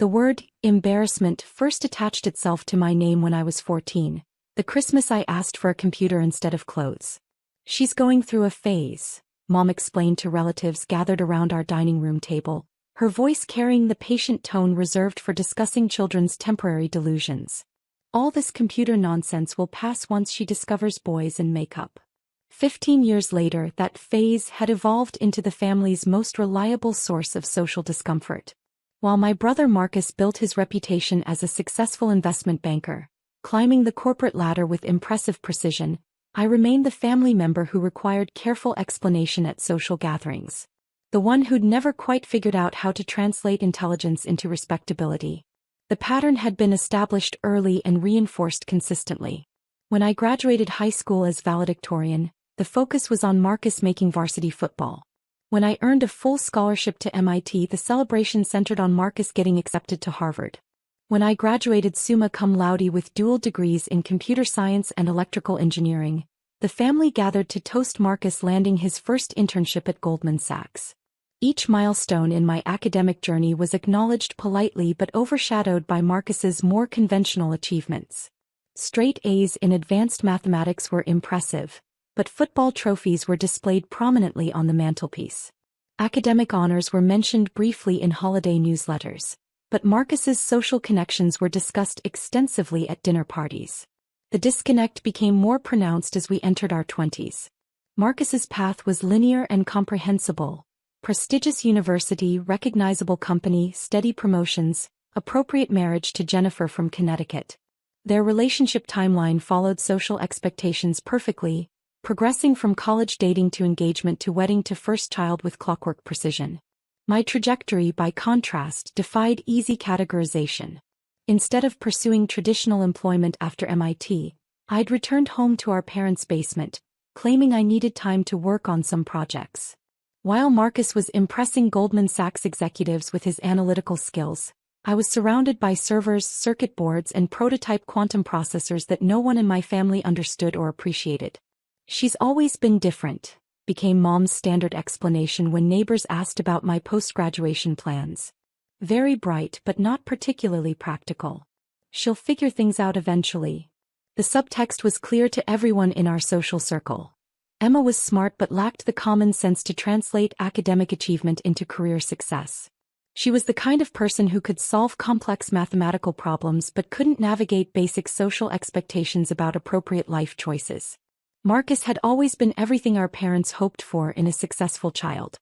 The word embarrassment first attached itself to my name when I was 14, the Christmas I asked for a computer instead of clothes. "She's going through a phase," Mom explained to relatives gathered around our dining room table, her voice carrying the patient tone reserved for discussing children's temporary delusions. "All this computer nonsense will pass once she discovers boys and makeup." 15 years later, that phase had evolved into the family's most reliable source of social discomfort. While my brother Marcus built his reputation as a successful investment banker, climbing the corporate ladder with impressive precision, I remained the family member who required careful explanation at social gatherings. The one who'd never quite figured out how to translate intelligence into respectability. The pattern had been established early and reinforced consistently. When I graduated high school as valedictorian, the focus was on Marcus making varsity football. When I earned a full scholarship to MIT, the celebration centered on Marcus getting accepted to Harvard. When I graduated summa cum laude with dual degrees in computer science and electrical engineering, the family gathered to toast Marcus landing his first internship at Goldman Sachs. Each milestone in my academic journey was acknowledged politely but overshadowed by Marcus's more conventional achievements. Straight A's in advanced mathematics were impressive, but football trophies were displayed prominently on the mantelpiece. Academic honors were mentioned briefly in holiday newsletters, but Marcus's social connections were discussed extensively at dinner parties. The disconnect became more pronounced as we entered our 20s. Marcus's path was linear and comprehensible. Prestigious university, recognizable company, steady promotions, appropriate marriage to Jennifer from Connecticut. Their relationship timeline followed social expectations perfectly, progressing from college dating to engagement to wedding to first child with clockwork precision. My trajectory, by contrast, defied easy categorization. Instead of pursuing traditional employment after MIT, I'd returned home to our parents' basement, claiming I needed time to work on some projects. While Marcus was impressing Goldman Sachs executives with his analytical skills, I was surrounded by servers, circuit boards, and prototype quantum processors that no one in my family understood or appreciated. "She's always been different," became Mom's standard explanation when neighbors asked about my post-graduation plans. "Very bright but not particularly practical. She'll figure things out eventually." The subtext was clear to everyone in our social circle. Emma was smart but lacked the common sense to translate academic achievement into career success. She was the kind of person who could solve complex mathematical problems but couldn't navigate basic social expectations about appropriate life choices. Marcus had always been everything our parents hoped for in a successful child.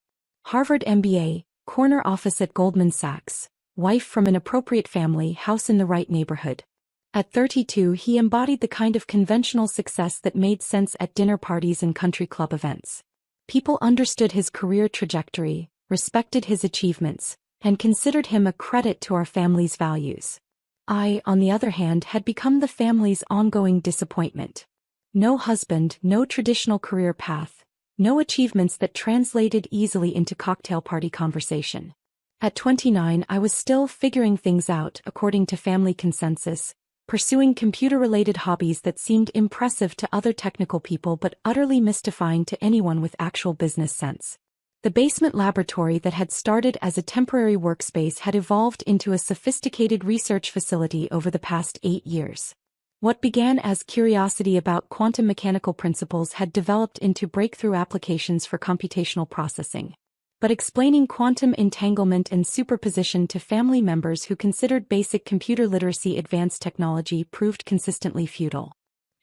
Harvard MBA, corner office at Goldman Sachs, wife from an appropriate family, house in the right neighborhood. At 32, he embodied the kind of conventional success that made sense at dinner parties and country club events. People understood his career trajectory, respected his achievements, and considered him a credit to our family's values. I, on the other hand, had become the family's ongoing disappointment. No husband, no traditional career path, no achievements that translated easily into cocktail party conversation. At 29, I was still figuring things out according to family consensus, pursuing computer-related hobbies that seemed impressive to other technical people but utterly mystifying to anyone with actual business sense. The basement laboratory that had started as a temporary workspace had evolved into a sophisticated research facility over the past 8 years. What began as curiosity about quantum mechanical principles had developed into breakthrough applications for computational processing. But explaining quantum entanglement and superposition to family members who considered basic computer literacy advanced technology proved consistently futile.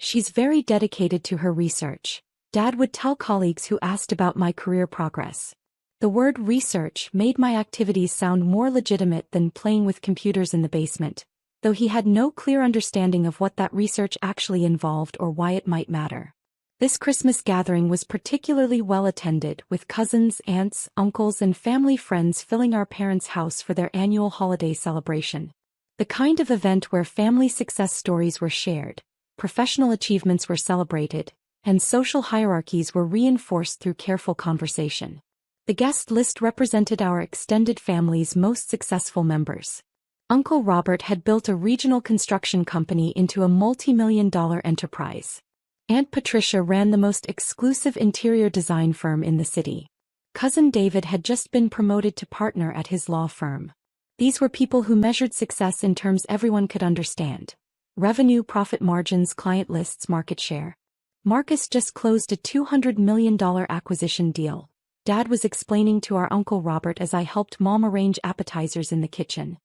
"She's very dedicated to her research," Dad would tell colleagues who asked about my career progress. The word research made my activities sound more legitimate than playing with computers in the basement, though he had no clear understanding of what that research actually involved or why it might matter. This Christmas gathering was particularly well attended, with cousins, aunts, uncles, and family friends filling our parents' house for their annual holiday celebration. The kind of event where family success stories were shared, professional achievements were celebrated, and social hierarchies were reinforced through careful conversation. The guest list represented our extended family's most successful members. Uncle Robert had built a regional construction company into a multi-million-dollar enterprise. Aunt Patricia ran the most exclusive interior design firm in the city. Cousin David had just been promoted to partner at his law firm. These were people who measured success in terms everyone could understand: revenue, profit margins, client lists, market share. Marcus just closed a $200 million acquisition deal, Dad was explaining to our Uncle Robert as I helped Mom arrange appetizers in the kitchen.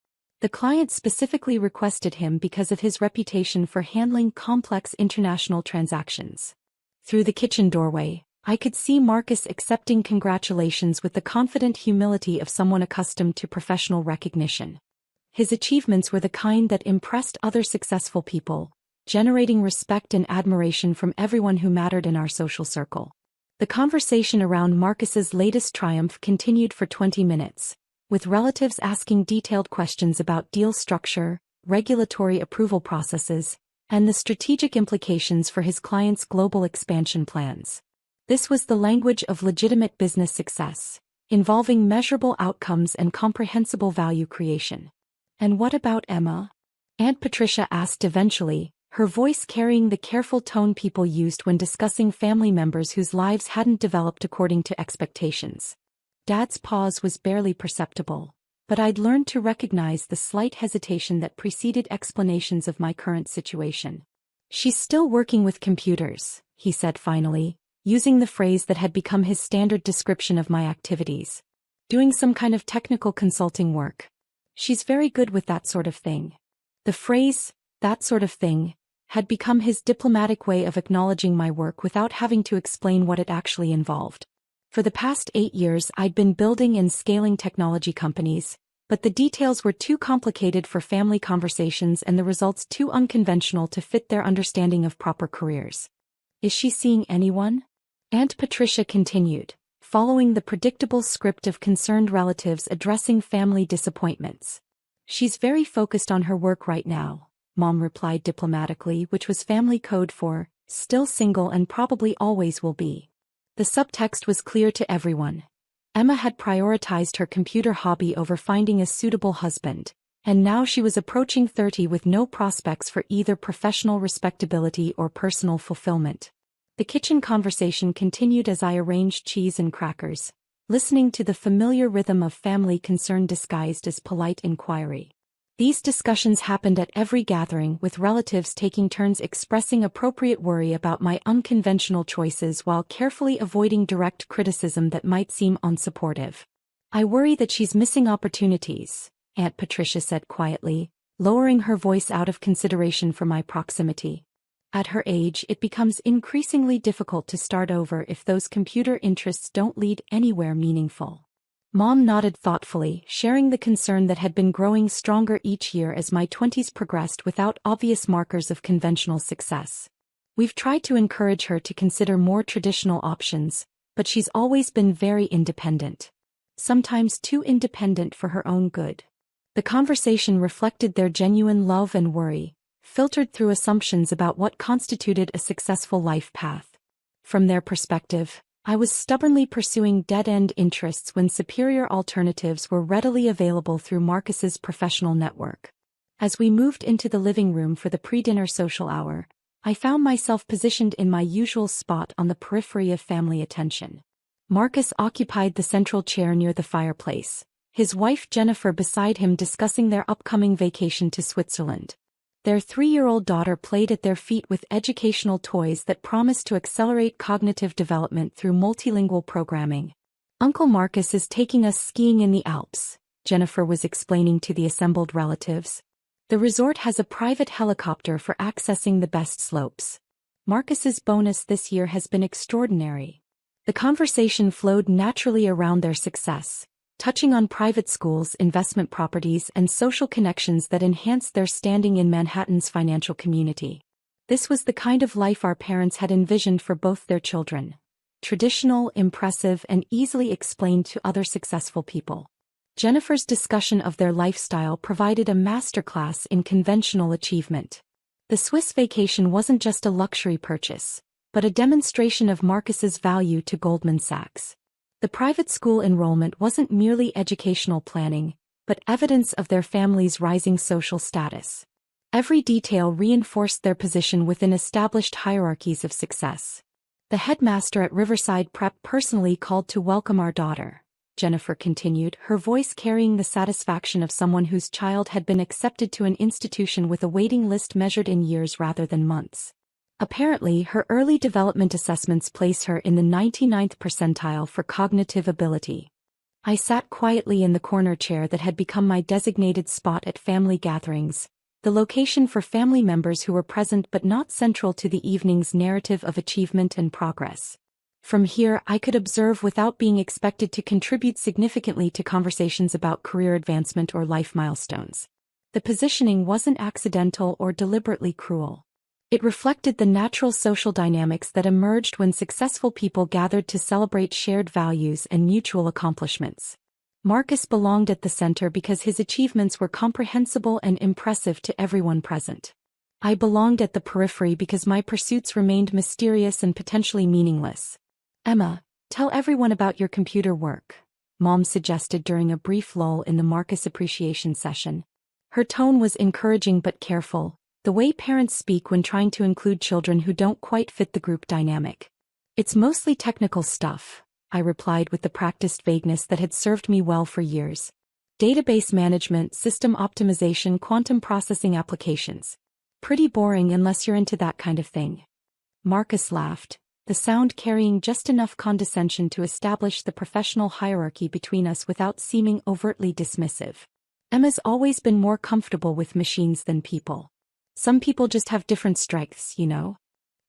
The client specifically requested him because of his reputation for handling complex international transactions. Through the kitchen doorway, I could see Marcus accepting congratulations with the confident humility of someone accustomed to professional recognition. His achievements were the kind that impressed other successful people, generating respect and admiration from everyone who mattered in our social circle. The conversation around Marcus's latest triumph continued for 20 minutes, with relatives asking detailed questions about deal structure, regulatory approval processes, and the strategic implications for his clients' global expansion plans. This was the language of legitimate business success, involving measurable outcomes and comprehensible value creation. "And what about Emma?" Aunt Patricia asked eventually, her voice carrying the careful tone people used when discussing family members whose lives hadn't developed according to expectations. Dad's pause was barely perceptible, but I'd learned to recognize the slight hesitation that preceded explanations of my current situation. "She's still working with computers," he said finally, using the phrase that had become his standard description of my activities. "Doing some kind of technical consulting work. She's very good with that sort of thing." The phrase, "that sort of thing," had become his diplomatic way of acknowledging my work without having to explain what it actually involved. For the past 8 years I'd been building and scaling technology companies, but the details were too complicated for family conversations and the results too unconventional to fit their understanding of proper careers. "Is she seeing anyone?" Aunt Patricia continued, following the predictable script of concerned relatives addressing family disappointments. "She's very focused on her work right now," Mom replied diplomatically, which was family code for, "still single and probably always will be." The subtext was clear to everyone. Emma had prioritized her computer hobby over finding a suitable husband, and now she was approaching 30 with no prospects for either professional respectability or personal fulfillment. The kitchen conversation continued as I arranged cheese and crackers, listening to the familiar rhythm of family concern disguised as polite inquiry. These discussions happened at every gathering, with relatives taking turns expressing appropriate worry about my unconventional choices while carefully avoiding direct criticism that might seem unsupportive. "I worry that she's missing opportunities," Aunt Patricia said quietly, lowering her voice out of consideration for my proximity. "At her age, it becomes increasingly difficult to start over if those computer interests don't lead anywhere meaningful." Mom nodded thoughtfully, sharing the concern that had been growing stronger each year as my 20s progressed without obvious markers of conventional success. "We've tried to encourage her to consider more traditional options, but she's always been very independent. Sometimes too independent for her own good." The conversation reflected their genuine love and worry, filtered through assumptions about what constituted a successful life path. From their perspective, I was stubbornly pursuing dead-end interests when superior alternatives were readily available through Marcus's professional network. As we moved into the living room for the pre-dinner social hour, I found myself positioned in my usual spot on the periphery of family attention. Marcus occupied the central chair near the fireplace, his wife Jennifer beside him discussing their upcoming vacation to Switzerland. Their 3-year-old daughter played at their feet with educational toys that promised to accelerate cognitive development through multilingual programming. "Uncle Marcus is taking us skiing in the Alps," Jennifer was explaining to the assembled relatives. "The resort has a private helicopter for accessing the best slopes. Marcus's bonus this year has been extraordinary." The conversation flowed naturally around their success, touching on private schools, investment properties, and social connections that enhanced their standing in Manhattan's financial community. This was the kind of life our parents had envisioned for both their children: traditional, impressive, and easily explained to other successful people. Jennifer's discussion of their lifestyle provided a masterclass in conventional achievement. The Swiss vacation wasn't just a luxury purchase, but a demonstration of Marcus's value to Goldman Sachs. The private school enrollment wasn't merely educational planning, but evidence of their family's rising social status. Every detail reinforced their position within established hierarchies of success. The headmaster at Riverside Prep personally called to welcome our daughter, Jennifer continued, her voice carrying the satisfaction of someone whose child had been accepted to an institution with a waiting list measured in years rather than months. Apparently, her early development assessments place her in the 99th percentile for cognitive ability. I sat quietly in the corner chair that had become my designated spot at family gatherings, the location for family members who were present but not central to the evening's narrative of achievement and progress. From here, I could observe without being expected to contribute significantly to conversations about career advancement or life milestones. The positioning wasn't accidental or deliberately cruel. It reflected the natural social dynamics that emerged when successful people gathered to celebrate shared values and mutual accomplishments. Marcus belonged at the center because his achievements were comprehensible and impressive to everyone present. I belonged at the periphery because my pursuits remained mysterious and potentially meaningless. Emma, tell everyone about your computer work, Mom suggested during a brief lull in the Marcus appreciation session. Her tone was encouraging but careful, the way parents speak when trying to include children who don't quite fit the group dynamic. It's mostly technical stuff, I replied with the practiced vagueness that had served me well for years. Database management, system optimization, quantum processing applications. Pretty boring unless you're into that kind of thing. Marcus laughed, the sound carrying just enough condescension to establish the professional hierarchy between us without seeming overtly dismissive. Emma's always been more comfortable with machines than people. Some people just have different strengths, you know?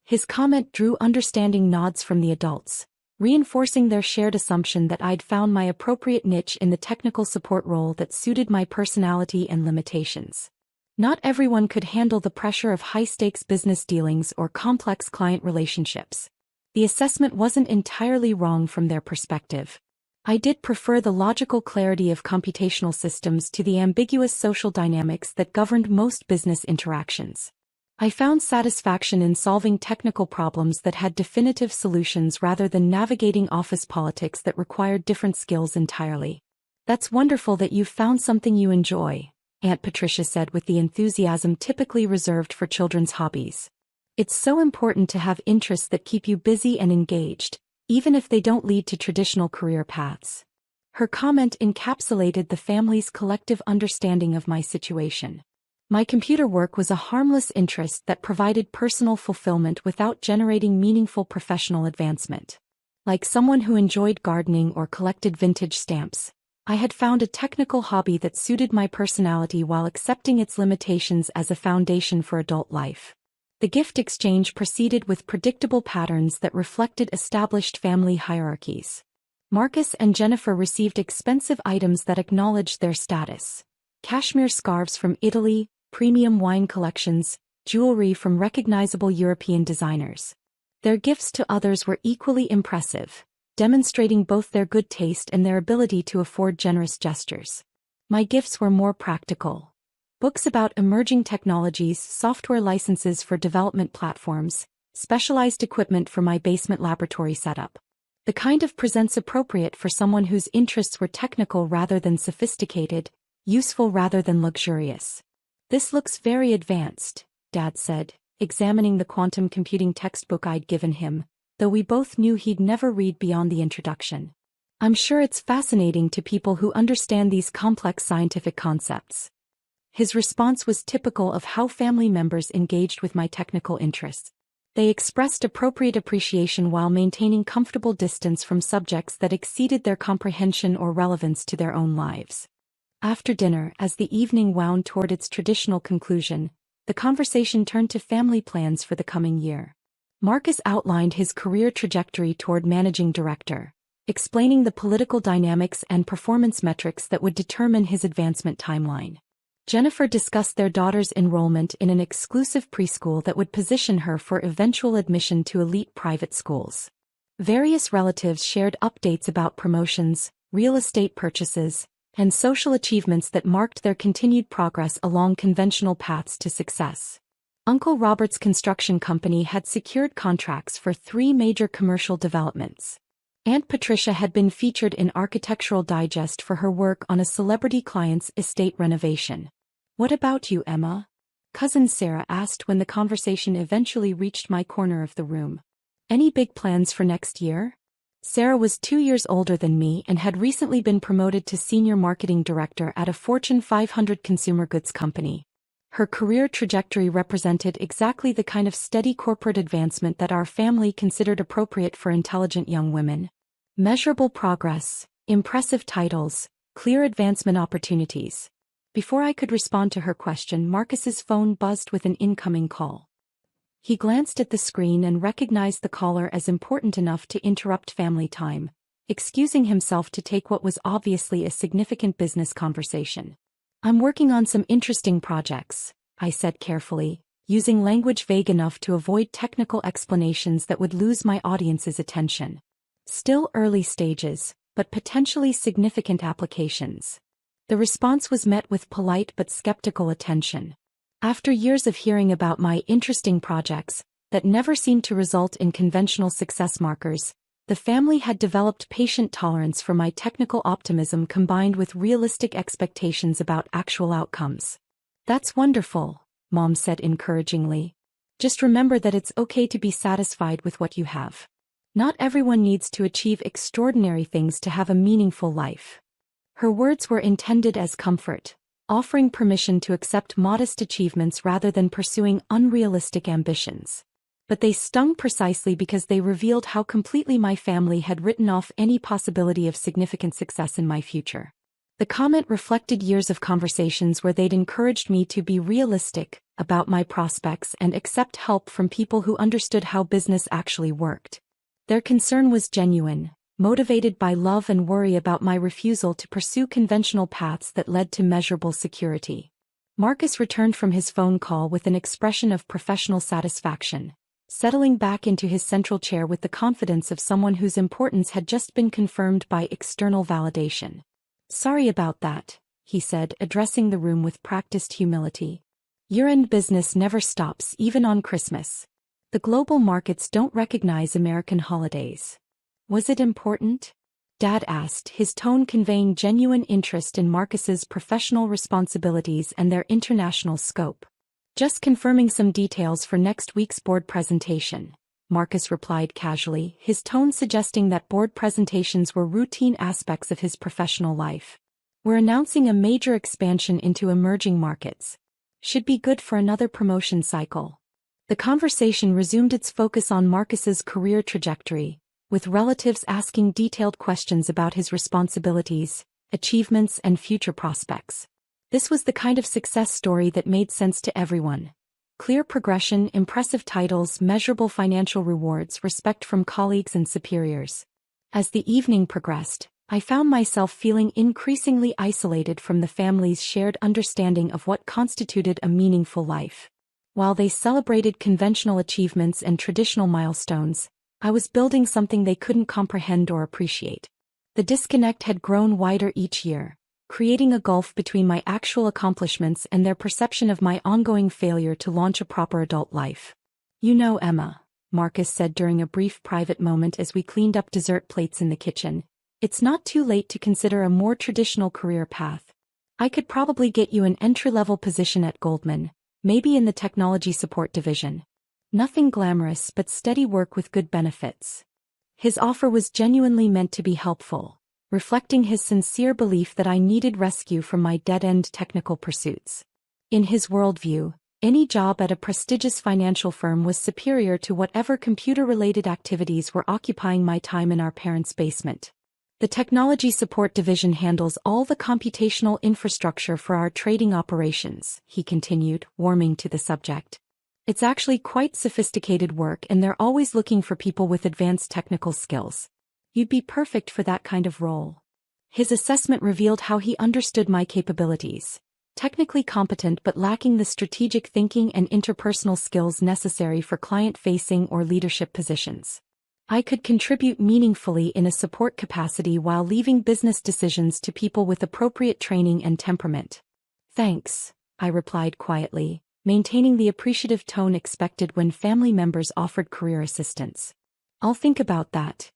His comment drew understanding nods from the adults, reinforcing their shared assumption that I'd found my appropriate niche in the technical support role that suited my personality and limitations. Not everyone could handle the pressure of high-stakes business dealings or complex client relationships. The assessment wasn't entirely wrong from their perspective. I did prefer the logical clarity of computational systems to the ambiguous social dynamics that governed most business interactions. I found satisfaction in solving technical problems that had definitive solutions rather than navigating office politics that required different skills entirely. That's wonderful that you've found something you enjoy, Aunt Patricia said with the enthusiasm typically reserved for children's hobbies. It's so important to have interests that keep you busy and engaged, even if they don't lead to traditional career paths. Her comment encapsulated the family's collective understanding of my situation. My computer work was a harmless interest that provided personal fulfillment without generating meaningful professional advancement. Like someone who enjoyed gardening or collected vintage stamps, I had found a technical hobby that suited my personality while accepting its limitations as a foundation for adult life. The gift exchange proceeded with predictable patterns that reflected established family hierarchies. Marcus and Jennifer received expensive items that acknowledged their status. Cashmere scarves from Italy, premium wine collections, jewelry from recognizable European designers. Their gifts to others were equally impressive, demonstrating both their good taste and their ability to afford generous gestures. My gifts were more practical. Books about emerging technologies, software licenses for development platforms, specialized equipment for my basement laboratory setup. The kind of presents appropriate for someone whose interests were technical rather than sophisticated, useful rather than luxurious. This looks very advanced, Dad said, examining the quantum computing textbook I'd given him, though we both knew he'd never read beyond the introduction. I'm sure it's fascinating to people who understand these complex scientific concepts. His response was typical of how family members engaged with my technical interests. They expressed appropriate appreciation while maintaining comfortable distance from subjects that exceeded their comprehension or relevance to their own lives. After dinner, as the evening wound toward its traditional conclusion, the conversation turned to family plans for the coming year. Marcus outlined his career trajectory toward managing director, explaining the political dynamics and performance metrics that would determine his advancement timeline. Jennifer discussed their daughter's enrollment in an exclusive preschool that would position her for eventual admission to elite private schools. Various relatives shared updates about promotions, real estate purchases, and social achievements that marked their continued progress along conventional paths to success. Uncle Robert's construction company had secured contracts for 3 major commercial developments. Aunt Patricia had been featured in Architectural Digest for her work on a celebrity client's estate renovation. "What about you, Emma?" Cousin Sarah asked when the conversation eventually reached my corner of the room. "Any big plans for next year?" Sarah was 2 years older than me and had recently been promoted to senior marketing director at a Fortune 500 consumer goods company. Her career trajectory represented exactly the kind of steady corporate advancement that our family considered appropriate for intelligent young women. Measurable progress, impressive titles, clear advancement opportunities. Before I could respond to her question, Marcus's phone buzzed with an incoming call. He glanced at the screen and recognized the caller as important enough to interrupt family time, excusing himself to take what was obviously a significant business conversation. "I'm working on some interesting projects," I said carefully, using language vague enough to avoid technical explanations that would lose my audience's attention. "Still early stages, but potentially significant applications." The response was met with polite but skeptical attention. After years of hearing about my interesting projects that never seemed to result in conventional success markers, the family had developed patient tolerance for my technical optimism combined with realistic expectations about actual outcomes. "That's wonderful," Mom said encouragingly. "Just remember that it's okay to be satisfied with what you have. Not everyone needs to achieve extraordinary things to have a meaningful life." Her words were intended as comfort, offering permission to accept modest achievements rather than pursuing unrealistic ambitions. But they stung precisely because they revealed how completely my family had written off any possibility of significant success in my future. The comment reflected years of conversations where they'd encouraged me to be realistic about my prospects and accept help from people who understood how business actually worked. Their concern was genuine, motivated by love and worry about my refusal to pursue conventional paths that led to measurable security. Marcus returned from his phone call with an expression of professional satisfaction, settling back into his central chair with the confidence of someone whose importance had just been confirmed by external validation. "Sorry about that," he said, addressing the room with practiced humility. "Year-end business never stops, even on Christmas. The global markets don't recognize American holidays." "Was it important?" Dad asked, his tone conveying genuine interest in Marcus's professional responsibilities and their international scope. "Just confirming some details for next week's board presentation," Marcus replied casually, his tone suggesting that board presentations were routine aspects of his professional life. "We're announcing a major expansion into emerging markets. Should be good for another promotion cycle." The conversation resumed its focus on Marcus's career trajectory, with relatives asking detailed questions about his responsibilities, achievements, and future prospects. This was the kind of success story that made sense to everyone. Clear progression, impressive titles, measurable financial rewards, respect from colleagues and superiors. As the evening progressed, I found myself feeling increasingly isolated from the family's shared understanding of what constituted a meaningful life. While they celebrated conventional achievements and traditional milestones, I was building something they couldn't comprehend or appreciate. The disconnect had grown wider each year, creating a gulf between my actual accomplishments and their perception of my ongoing failure to launch a proper adult life. "You know, Emma," Marcus said during a brief private moment as we cleaned up dessert plates in the kitchen, "it's not too late to consider a more traditional career path. I could probably get you an entry-level position at Goldman, maybe in the technology support division. Nothing glamorous but steady work with good benefits." His offer was genuinely meant to be helpful, reflecting his sincere belief that I needed rescue from my dead-end technical pursuits. In his worldview, any job at a prestigious financial firm was superior to whatever computer-related activities were occupying my time in our parents' basement. "The technology support division handles all the computational infrastructure for our trading operations," he continued, warming to the subject. "It's actually quite sophisticated work and they're always looking for people with advanced technical skills. You'd be perfect for that kind of role." His assessment revealed how he understood my capabilities. Technically competent but lacking the strategic thinking and interpersonal skills necessary for client-facing or leadership positions. I could contribute meaningfully in a support capacity while leaving business decisions to people with appropriate training and temperament. "Thanks," I replied quietly, maintaining the appreciative tone expected when family members offered career assistance. "I'll think about that."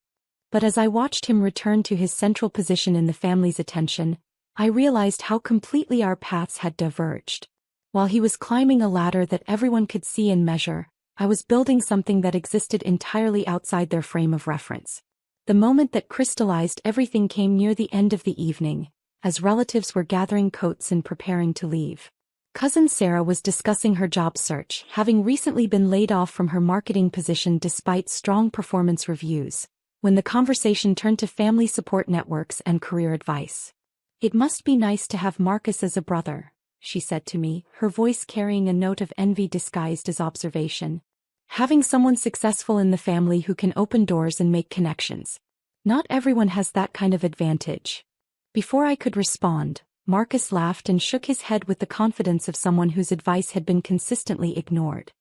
But as I watched him return to his central position in the family's attention, I realized how completely our paths had diverged. While he was climbing a ladder that everyone could see and measure, I was building something that existed entirely outside their frame of reference. The moment that crystallized everything came near the end of the evening, as relatives were gathering coats and preparing to leave. Cousin Sarah was discussing her job search, having recently been laid off from her marketing position despite strong performance reviews, when the conversation turned to family support networks and career advice. "It must be nice to have Marcus as a brother," she said to me, her voice carrying a note of envy disguised as observation. "Having someone successful in the family who can open doors and make connections. Not everyone has that kind of advantage." Before I could respond, Marcus laughed and shook his head with the confidence of someone whose advice had been consistently ignored.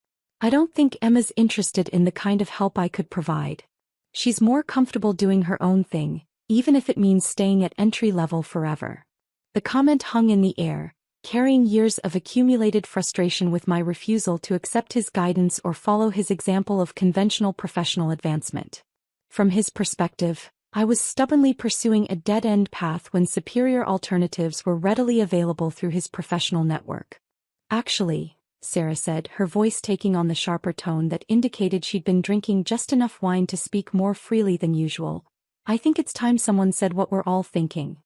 "I don't think Emma's interested in the kind of help I could provide. She's more comfortable doing her own thing, even if it means staying at entry level forever." The comment hung in the air, carrying years of accumulated frustration with my refusal to accept his guidance or follow his example of conventional professional advancement. From his perspective, I was stubbornly pursuing a dead-end path when superior alternatives were readily available through his professional network. "Actually," Sarah said, her voice taking on the sharper tone that indicated she'd been drinking just enough wine to speak more freely than usual, "I think it's time someone said what we're all thinking."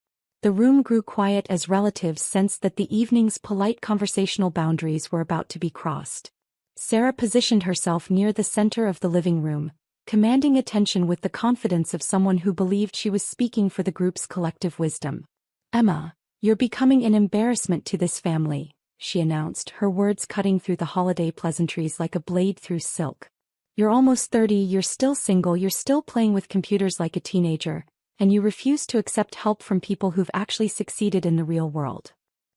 The room grew quiet as relatives sensed that the evening's polite conversational boundaries were about to be crossed. Sarah positioned herself near the center of the living room, commanding attention with the confidence of someone who believed she was speaking for the group's collective wisdom. "Emma, you're becoming an embarrassment to this family," she announced, her words cutting through the holiday pleasantries like a blade through silk. "You're almost 30, you're still single, you're still playing with computers like a teenager, and you refuse to accept help from people who've actually succeeded in the real world."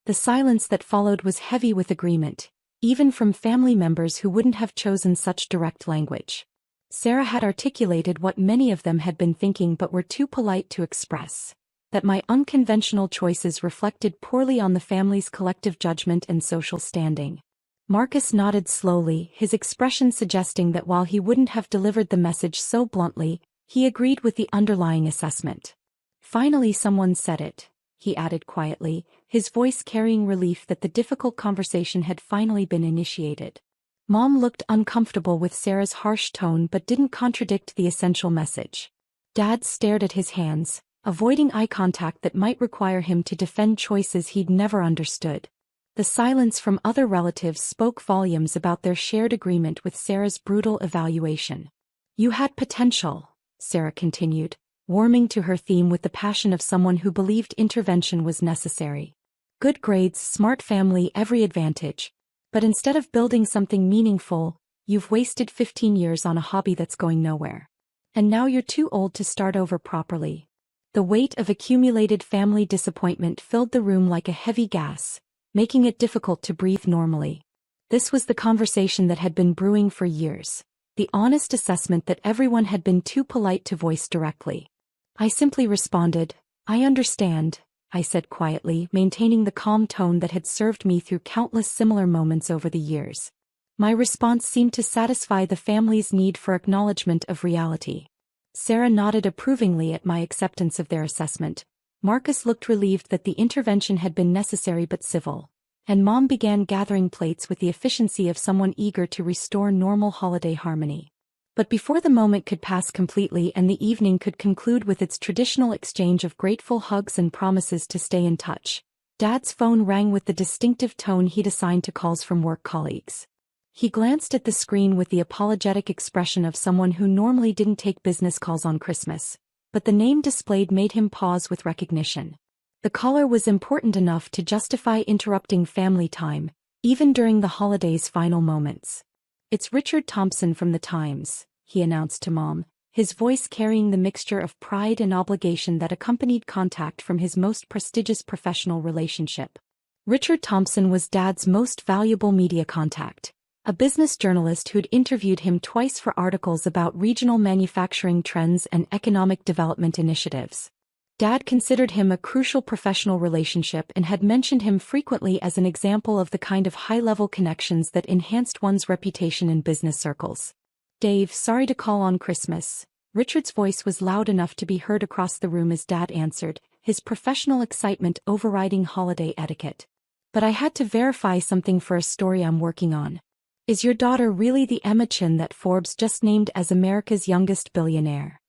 The silence that followed was heavy with agreement, even from family members who wouldn't have chosen such direct language. Sarah had articulated what many of them had been thinking but were too polite to express: that my unconventional choices reflected poorly on the family's collective judgment and social standing. Marcus nodded slowly, his expression suggesting that while he wouldn't have delivered the message so bluntly, he agreed with the underlying assessment. "Finally someone said it," he added quietly, his voice carrying relief that the difficult conversation had finally been initiated. Mom looked uncomfortable with Sarah's harsh tone but didn't contradict the essential message. Dad stared at his hands, avoiding eye contact that might require him to defend choices he'd never understood. The silence from other relatives spoke volumes about their shared agreement with Sarah's brutal evaluation. "You had potential," Sarah continued, warming to her theme with the passion of someone who believed intervention was necessary. "Good grades, smart family, every advantage. But instead of building something meaningful, you've wasted 15 years on a hobby that's going nowhere. And now you're too old to start over properly." The weight of accumulated family disappointment filled the room like a heavy gas, making it difficult to breathe normally. This was the conversation that had been brewing for years, the honest assessment that everyone had been too polite to voice directly. I simply responded, "I understand," I said quietly, maintaining the calm tone that had served me through countless similar moments over the years. My response seemed to satisfy the family's need for acknowledgement of reality. Sarah nodded approvingly at my acceptance of their assessment. Marcus looked relieved that the intervention had been necessary but civil, and Mom began gathering plates with the efficiency of someone eager to restore normal holiday harmony. But before the moment could pass completely and the evening could conclude with its traditional exchange of grateful hugs and promises to stay in touch, Dad's phone rang with the distinctive tone he'd assigned to calls from work colleagues. He glanced at the screen with the apologetic expression of someone who normally didn't take business calls on Christmas, but the name displayed made him pause with recognition. The caller was important enough to justify interrupting family time, even during the holiday's final moments. "It's Richard Thompson from the Times," he announced to Mom, his voice carrying the mixture of pride and obligation that accompanied contact from his most prestigious professional relationship. Richard Thompson was Dad's most valuable media contact, a business journalist who'd interviewed him twice for articles about regional manufacturing trends and economic development initiatives. Dad considered him a crucial professional relationship and had mentioned him frequently as an example of the kind of high-level connections that enhanced one's reputation in business circles. "Dave, sorry to call on Christmas." Richard's voice was loud enough to be heard across the room as Dad answered, his professional excitement overriding holiday etiquette. "But I had to verify something for a story I'm working on. Is your daughter really the Emma Chin that Forbes just named as America's youngest billionaire?"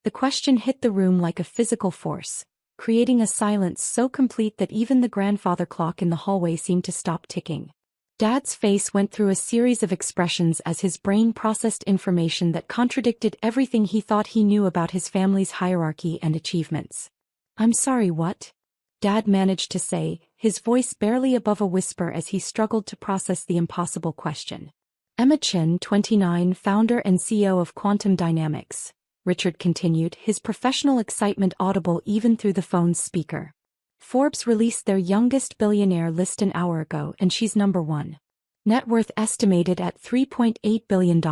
The question hit the room like a physical force, creating a silence so complete that even the grandfather clock in the hallway seemed to stop ticking. Dad's face went through a series of expressions as his brain processed information that contradicted everything he thought he knew about his family's hierarchy and achievements. "I'm sorry, what?" Dad managed to say, his voice barely above a whisper as he struggled to process the impossible question. "Emma Chin, 29, founder and CEO of Quantum Dynamics," Richard continued, his professional excitement audible even through the phone's speaker. "Forbes released their youngest billionaire list an hour ago and she's number 1. Net worth estimated at $3.8 billion.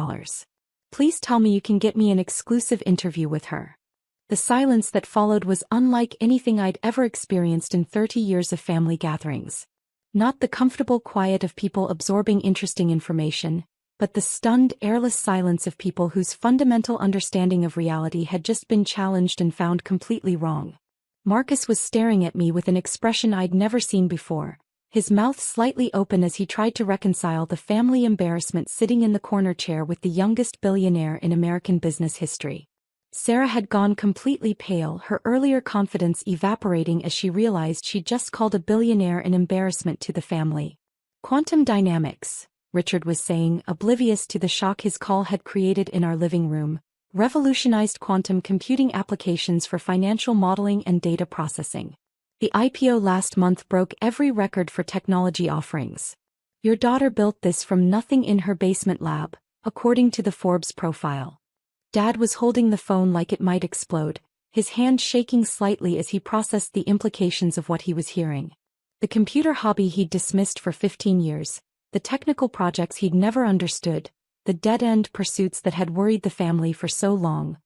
Please tell me you can get me an exclusive interview with her." The silence that followed was unlike anything I'd ever experienced in 30 years of family gatherings. Not the comfortable quiet of people absorbing interesting information, but the stunned, airless silence of people whose fundamental understanding of reality had just been challenged and found completely wrong. Marcus was staring at me with an expression I'd never seen before, his mouth slightly open as he tried to reconcile the family embarrassment sitting in the corner chair with the youngest billionaire in American business history. Sarah had gone completely pale, her earlier confidence evaporating as she realized she'd just called a billionaire an embarrassment to the family. "Quantum Dynamics," Richard was saying, oblivious to the shock his call had created in our living room, "revolutionized quantum computing applications for financial modeling and data processing. The IPO last month broke every record for technology offerings. Your daughter built this from nothing in her basement lab, according to the Forbes profile." Dad was holding the phone like it might explode, his hand shaking slightly as he processed the implications of what he was hearing. The computer hobby he'd dismissed for 15 years, the technical projects he'd never understood, the dead-end pursuits that had worried the family for so long,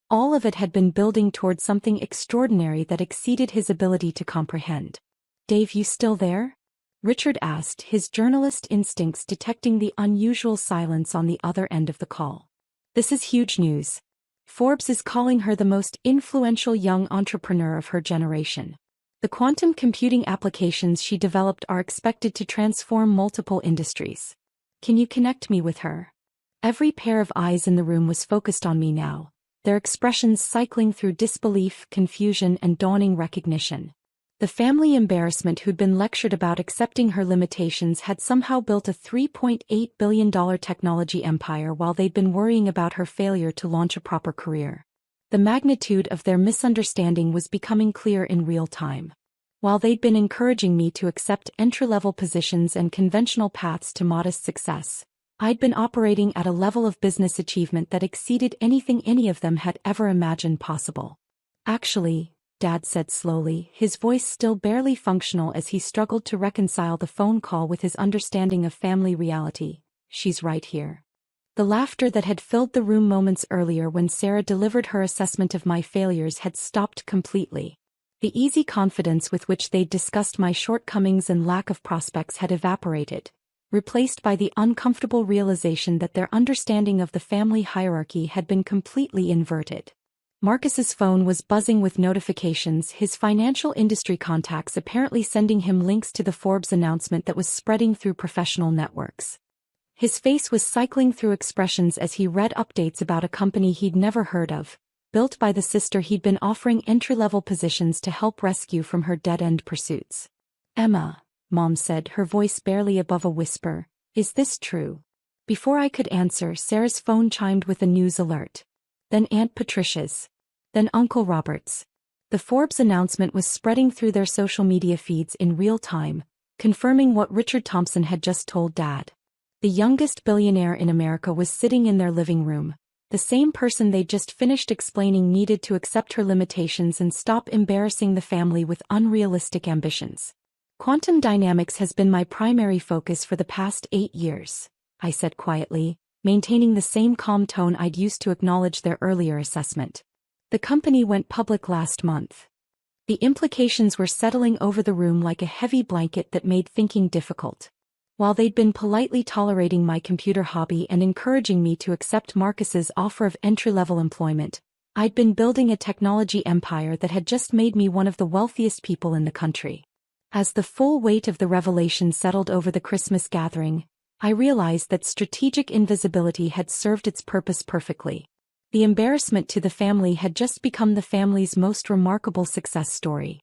all of it had been building toward something extraordinary that exceeded his ability to comprehend. "Dave, you still there?" Richard asked, his journalist instincts detecting the unusual silence on the other end of the call. "This is huge news. Forbes is calling her the most influential young entrepreneur of her generation. The quantum computing applications she developed are expected to transform multiple industries. Can you connect me with her?" Every pair of eyes in the room was focused on me now, their expressions cycling through disbelief, confusion, and dawning recognition. The family embarrassment who'd been lectured about accepting her limitations had somehow built a $3.8 billion technology empire while they'd been worrying about her failure to launch a proper career. The magnitude of their misunderstanding was becoming clear in real time. While they'd been encouraging me to accept entry-level positions and conventional paths to modest success, I'd been operating at a level of business achievement that exceeded anything any of them had ever imagined possible. "Actually," Dad said slowly, his voice still barely functional as he struggled to reconcile the phone call with his understanding of family reality, "she's right here." The laughter that had filled the room moments earlier when Sarah delivered her assessment of my failures had stopped completely. The easy confidence with which they'd discussed my shortcomings and lack of prospects had evaporated, replaced by the uncomfortable realization that their understanding of the family hierarchy had been completely inverted. Marcus's phone was buzzing with notifications, his financial industry contacts apparently sending him links to the Forbes announcement that was spreading through professional networks. His face was cycling through expressions as he read updates about a company he'd never heard of, built by the sister he'd been offering entry-level positions to help rescue from her dead-end pursuits. "Emma," Mom said, her voice barely above a whisper, "is this true?" Before I could answer, Sarah's phone chimed with a news alert. Then Aunt Patricia's. Then Uncle Robert's. The Forbes announcement was spreading through their social media feeds in real time, confirming what Richard Thompson had just told Dad. The youngest billionaire in America was sitting in their living room, the same person they'd just finished explaining needed to accept her limitations and stop embarrassing the family with unrealistic ambitions. "Quantum dynamics has been my primary focus for the past 8 years, I said quietly, maintaining the same calm tone I'd used to acknowledge their earlier assessment. "The company went public last month." The implications were settling over the room like a heavy blanket that made thinking difficult. While they'd been politely tolerating my computer hobby and encouraging me to accept Marcus's offer of entry-level employment, I'd been building a technology empire that had just made me one of the wealthiest people in the country. As the full weight of the revelation settled over the Christmas gathering, I realized that strategic invisibility had served its purpose perfectly. The embarrassment to the family had just become the family's most remarkable success story.